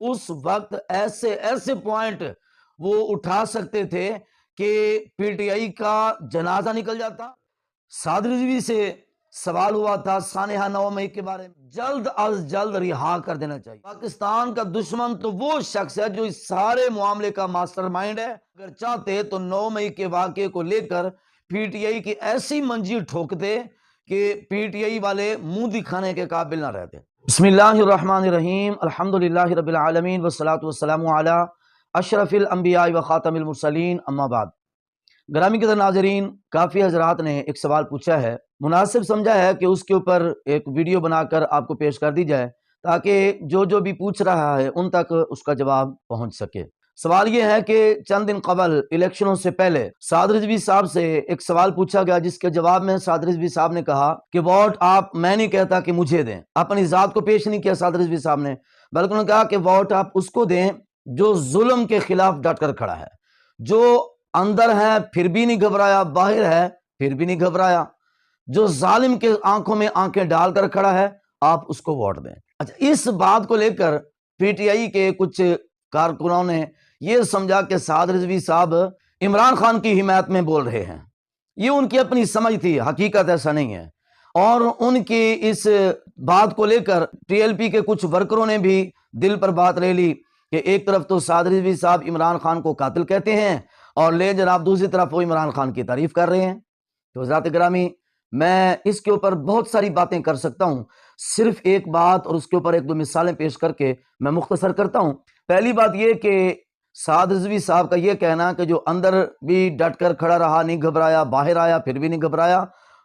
اس وقت ایسے ایسے پوائنٹ وہ اٹھا سکتے تھے کہ پی ٹی آئی کا جنازہ نکل جاتا۔ سعد رضوی سے سوال ہوا تھا سانحہ 9 مئی کے بارے میں، جلد از جلد رہا کر دینا چاہیے۔ پاکستان کا دشمن تو وہ شخص ہے جو اس سارے معاملے کا ماسٹر مائنڈ ہے۔ اگر چاہتے تو 9 مئی کے واقعے کو لے کر پی ٹی آئی کی ایسی منجی ٹھوکتے کہ پی ٹی آئی والے منہ دکھانے کے قابل نہ رہتے۔ بسم اللہ الرحمن الرحیم، الحمدللہ رب العالمین والصلاة والسلام علی اشرف الانبیاء و خاتم المرسلین، اما بعد۔ گرامی قدر ناظرین، کافی حضرات نے ایک سوال پوچھا ہے، مناسب سمجھا ہے کہ اس کے اوپر ایک ویڈیو بنا کر آپ کو پیش کر دی جائے تاکہ جو بھی پوچھ رہا ہے ان تک اس کا جواب پہنچ سکے۔ سوال یہ ہے کہ چند دن قبل الیکشنوں سے پہلے سعد رضوی صاحب سے ایک سوال پوچھا گیا، جس کے جواب میں سعد رضوی صاحب نے کہا کہ ووٹ آپ، میں نہیں کہتا کہ مجھے دیں۔ اپنی ذات کو پیش نہیں کیا سعد رضوی صاحب نے، بلکہ انہوں نے کہا کہ ووٹ آپ اس کو دیں جو ظلم کے خلاف ڈٹ کر کھڑا ہے، جو اندر ہے پھر بھی نہیں گھبرایا، باہر ہے پھر بھی نہیں گھبرایا، جو ظالم کے آنکھوں میں آنکھیں ڈال کر کھڑا ہے، آپ اس کو ووٹ دیں۔ اچھا، اس بات کو لے کر پی ٹی آئی کے کچھ کارکنوں نے یہ سمجھا کہ سعد رضوی صاحب عمران خان کی حمایت میں بول رہے ہیں۔ یہ ان کی اپنی سمجھ تھی، حقیقت ایسا نہیں ہے۔ اور ان کی اس بات کو لے کر ٹی ایل پی کے کچھ ورکروں نے بھی دل پر بات لے لی کہ ایک طرف تو سعد رضوی صاحب عمران خان کو قاتل کہتے ہیں اور لے جناب دوسری طرف وہ عمران خان کی تعریف کر رہے ہیں۔ تو حضرات گرامی، میں اس کے اوپر بہت ساری باتیں کر سکتا ہوں، صرف ایک بات اور اس کے اوپر ایک دو مثالیں پیش کر کے میں مختصر کرتا ہوں۔ پہلی بات یہ کہ سعد رضوی صاحب کا یہ کہنا کہ جو اندر بھی ڈٹ کر کھڑا رہا، نہیں گھبرایا، باہر آیا پھر بھی نہیں گھبرایا،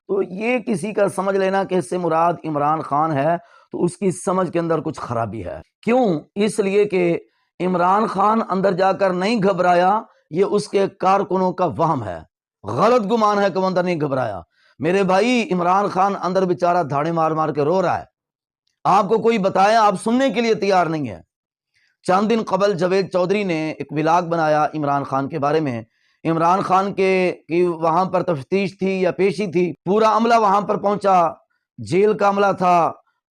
تو یہ کسی کا سمجھ لینا کہ اس سے مراد عمران خان ہے تو اس کی سمجھ کے اندر کچھ خرابی ہے۔ کیوں؟ اس لیے کہ عمران خان اندر جا کر نہیں گھبرایا، یہ اس کے کارکنوں کا وہم ہے، غلط گمان ہے کہ وہ اندر نہیں گھبرایا۔ میرے بھائی، عمران خان اندر بیچارہ دھاڑے مار مار کے رو رہا ہے، آپ کو کوئی بتائے، آپ سننے کے لیے تیار نہیں ہے۔ چند دن قبل جاوید چودھری نے ایک ولاگ بنایا عمران خان کے بارے میں، عمران خان کی وہاں پر تفتیش تھی یا پیشی تھی، پورا عملہ وہاں پر پہنچا، جیل کا عملہ تھا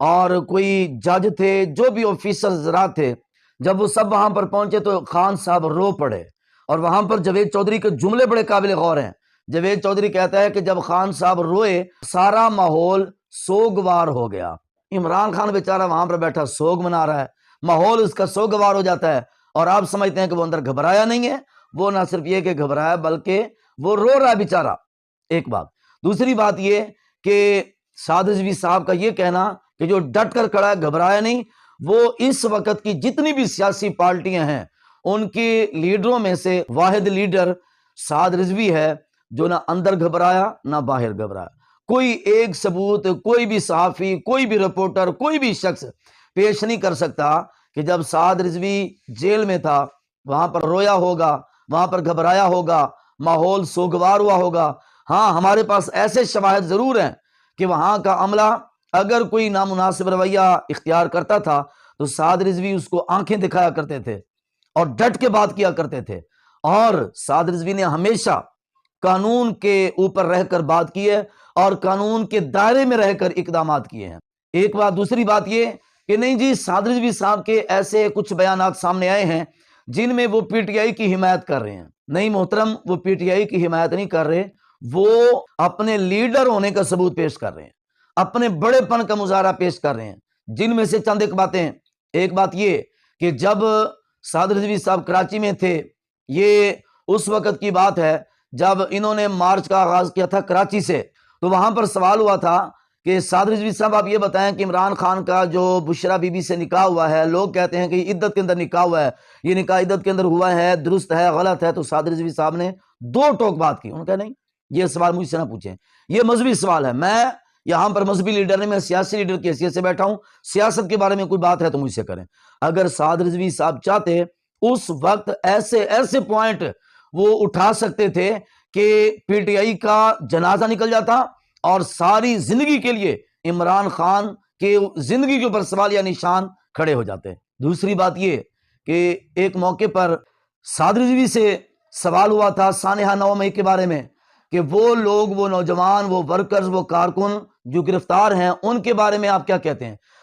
اور کوئی جج تھے، جو بھی آفیسرز رات تھے، جب وہ سب وہاں پر پہنچے تو خان صاحب رو پڑے۔ اور وہاں پر جاوید چودھری کے جملے بڑے قابل غور ہیں۔ جاوید چودھری کہتا ہے کہ جب خان صاحب روئے سارا ماحول سوگوار ہو گیا۔ عمران خان بیچارہ وہاں پر بیٹھا سوگ منا رہا ہے، ماحول اس کا سوگوار ہو جاتا ہے، اور آپ سمجھتے ہیں کہ وہ اندر گھبرایا نہیں ہے۔ وہ نہ صرف یہ کہ گھبرایا بلکہ وہ رو رہا ہے بیچارہ۔ ایک بات۔ دوسری بات یہ کہ سعد رضوی صاحب کا یہ کہنا کہ جو ڈٹ کر کھڑا ہے، گھبرایا نہیں، وہ اس وقت کی جتنی بھی سیاسی پارٹیاں ہیں ان کے لیڈروں میں سے واحد لیڈر سعد رضوی ہے جو نہ اندر گھبرایا نہ باہر گھبرایا۔ کوئی ایک ثبوت، کوئی بھی صحافی، کوئی بھی رپورٹر، کوئی بھی شخص پیش نہیں کر سکتا کہ جب سعد رضوی جیل میں تھا وہاں پر رویا ہوگا، وہاں پر گھبرایا ہوگا، ماحول سوگوار ہوا ہوگا۔ ہاں، ہمارے پاس ایسے شواہد ضرور ہیں کہ وہاں کا عملہ اگر کوئی نامناسب رویہ اختیار کرتا تھا تو سعد رضوی اس کو آنکھیں دکھایا کرتے تھے اور ڈٹ کے بات کیا کرتے تھے، اور سعد رضوی نے ہمیشہ قانون کے اوپر رہ کر بات کی ہے اور قانون کے دائرے میں رہ کر اقدامات کیے ہیں۔ ایک بات۔ دوسری بات یہ کہ نہیں جی، سعد رضوی صاحب کے ایسے کچھ بیانات سامنے آئے ہیں جن میں وہ پی ٹی آئی کی حمایت کر رہے ہیں۔ نہیں محترم، وہ پی ٹی آئی کی حمایت نہیں کر رہے، وہ اپنے لیڈر ہونے کا ثبوت پیش کر رہے ہیں، اپنے بڑے پن کا مظاہرہ پیش کر رہے ہیں، جن میں سے چند ایک باتیں۔ ایک بات یہ کہ جب سعد رضوی صاحب کراچی میں تھے، یہ اس وقت کی بات ہے جب انہوں نے مارچ کا آغاز کیا تھا کراچی سے، تو وہاں پر سوال ہوا تھا کہ سعد رضوی صاحب آپ یہ بتائیں کہ عمران خان کا جو بشرا بی بی سے نکاح ہوا ہے، لوگ کہتے ہیں کہ یہ عدت کے اندر نکاح ہوا ہے، یہ نکاح عدت کے اندر ہوا ہے، درست ہے غلط ہے؟ تو سعد رضوی صاحب نے دو ٹوک بات کی۔ انہوں نے کہا نہیں، یہ سوال مجھ سے نہ پوچھیں، یہ مذہبی سوال ہے، میں یہاں پر مذہبی لیڈر نہیں، میں سیاسی لیڈر کی حیثیت سے بیٹھا ہوں، سیاست کے بارے میں کوئی بات ہے تو مجھ سے کریں۔ اگر سعد رضوی صاحب چاہتے اس وقت ایسے ایسے پوائنٹ وہ اٹھا سکتے تھے کہ پی ٹی آئی کا جنازہ نکل جاتا اور ساری زندگی کے لیے عمران خان کے زندگی کے اوپر سوال یا نشان کھڑے ہو جاتے۔ دوسری بات یہ کہ ایک موقع پر سعد رضوی سے سوال ہوا تھا سانحہ 9 مئی کے بارے میں کہ وہ لوگ، وہ نوجوان، وہ ورکرز، وہ کارکن جو گرفتار ہیں، ان کے بارے میں آپ کیا کہتے ہیں؟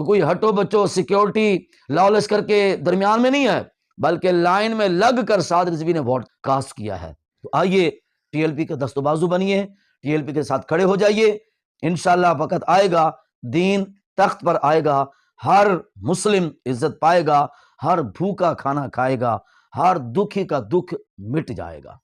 تو کوئی ہٹو بچو سیکیورٹی لاولس کر کے درمیان میں نہیں ہے، بلکہ لائن میں لگ کر سعد رضوی نے ووٹ کاسٹ کیا ہے۔ تو آئیے ٹی ایل پی کے دست و بازو بنیے، ٹی ایل پی کے ساتھ کھڑے ہو جائیے، انشاءاللہ وقت آئے گا، دین تخت پر آئے گا، ہر مسلم عزت پائے گا، ہر بھوکا کھانا کھائے گا، ہر دکھی کا دکھ مٹ جائے گا۔